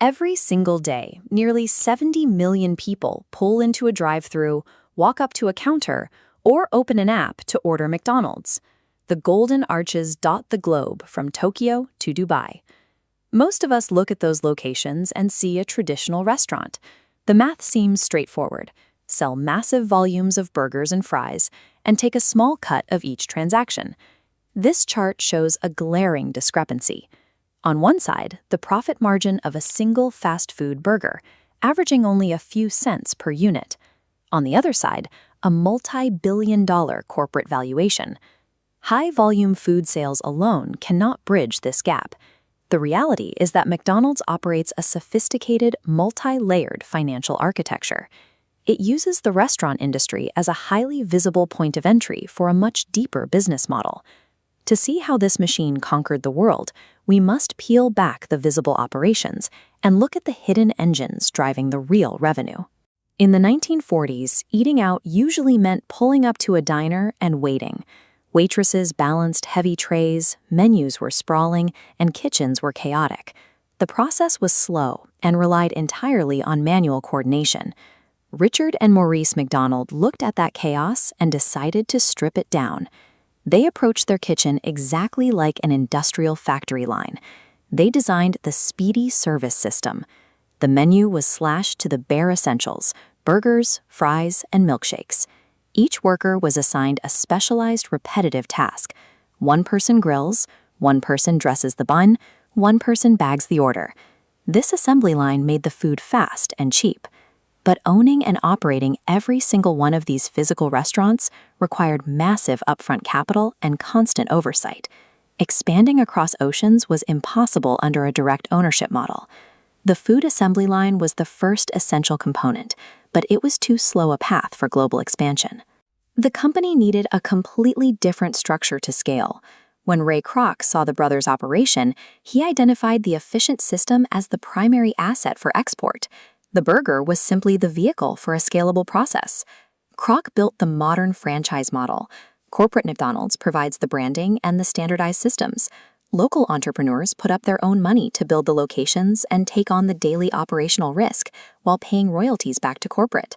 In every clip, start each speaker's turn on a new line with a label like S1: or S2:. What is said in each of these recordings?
S1: Every single day, nearly 70 million people pull into a drive-thru, walk up to a counter, or open an app to order McDonald's. The golden arches dot the globe from Tokyo to Dubai. Most of us look at those locations and see a traditional restaurant. The math seems straightforward. Sell massive volumes of burgers and fries, and take a small cut of each transaction. This chart shows a glaring discrepancy. On one side, the profit margin of a single fast food burger, averaging only a few cents per unit. On the other side, a multi-billion-dollar corporate valuation. High-volume food sales alone cannot bridge this gap. The reality is that McDonald's operates a sophisticated, multi-layered financial architecture. It uses the restaurant industry as a highly visible point of entry for a much deeper business model. To see how this machine conquered the world, we must peel back the visible operations and look at the hidden engines driving the real revenue. In the 1940s, eating out usually meant pulling up to a diner and waiting. Waitresses balanced heavy trays, menus were sprawling, and kitchens were chaotic. The process was slow and relied entirely on manual coordination. Richard and Maurice McDonald looked at that chaos and decided to strip it down. They approached their kitchen exactly like an industrial factory line. They designed the speedy service system. The menu was slashed to the bare essentials: burgers, fries, and milkshakes. Each worker was assigned a specialized repetitive task. One person grills, one person dresses the bun, one person bags the order. This assembly line made the food fast and cheap. But owning and operating every single one of these physical restaurants required massive upfront capital and constant oversight. Expanding across oceans was impossible under a direct ownership model. The food assembly line was the first essential component, but it was too slow a path for global expansion. The company needed a completely different structure to scale. When Ray Kroc saw the brothers' operation, he identified the efficient system as the primary asset for export. The burger was simply the vehicle for a scalable process. Kroc built the modern franchise model. Corporate McDonald's provides the branding and the standardized systems. Local entrepreneurs put up their own money to build the locations and take on the daily operational risk while paying royalties back to corporate.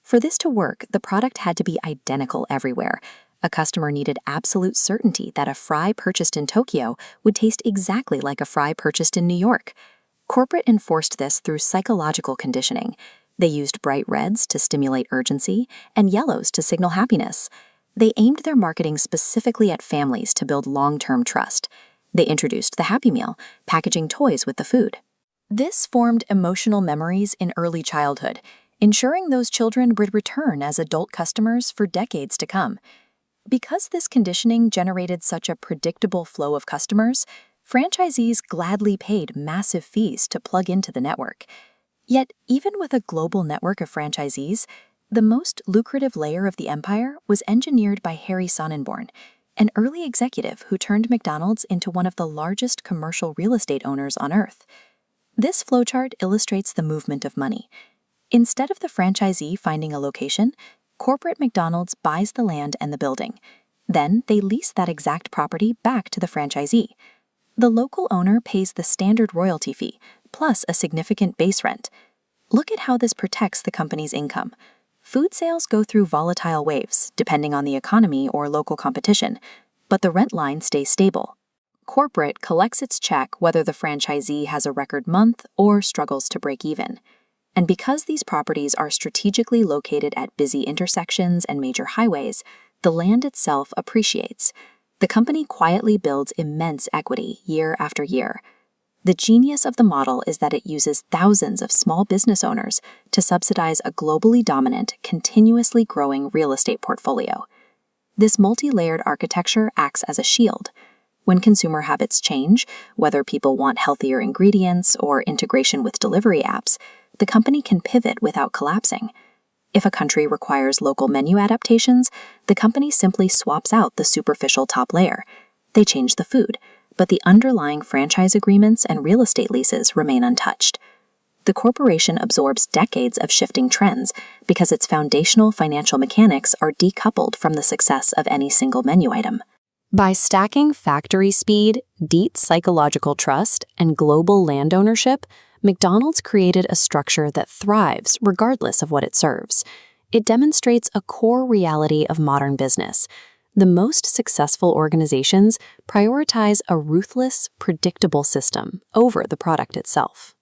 S1: For this to work, the product had to be identical everywhere. A customer needed absolute certainty that a fry purchased in Tokyo would taste exactly like a fry purchased in New York. Corporate enforced this through psychological conditioning. They used bright reds to stimulate urgency and yellows to signal happiness. They aimed their marketing specifically at families to build long-term trust. They introduced the Happy Meal, packaging toys with the food. This formed emotional memories in early childhood, ensuring those children would return as adult customers for decades to come. Because this conditioning generated such a predictable flow of customers, franchisees gladly paid massive fees to plug into the network. Yet, even with a global network of franchisees, the most lucrative layer of the empire was engineered by Harry Sonnenborn, an early executive who turned McDonald's into one of the largest commercial real estate owners on Earth. This flowchart illustrates the movement of money. Instead of the franchisee finding a location, corporate McDonald's buys the land and the building. Then they lease that exact property back to the franchisee. The local owner pays the standard royalty fee, plus a significant base rent. Look at how this protects the company's income. Food sales go through volatile waves, depending on the economy or local competition, but the rent line stays stable. Corporate collects its check whether the franchisee has a record month or struggles to break even. And because these properties are strategically located at busy intersections and major highways, the land itself appreciates. The company quietly builds immense equity year after year. The genius of the model is that it uses thousands of small business owners to subsidize a globally dominant, continuously growing real estate portfolio. This multi-layered architecture acts as a shield. When consumer habits change, whether people want healthier ingredients or integration with delivery apps, the company can pivot without collapsing. If a country requires local menu adaptations, the company simply swaps out the superficial top layer. They change the food, but the underlying franchise agreements and real estate leases remain untouched. The corporation absorbs decades of shifting trends because its foundational financial mechanics are decoupled from the success of any single menu item. By stacking factory speed, deep psychological trust, and global land ownership, McDonald's created a structure that thrives regardless of what it serves. It demonstrates a core reality of modern business. The most successful organizations prioritize a ruthless, predictable system over the product itself.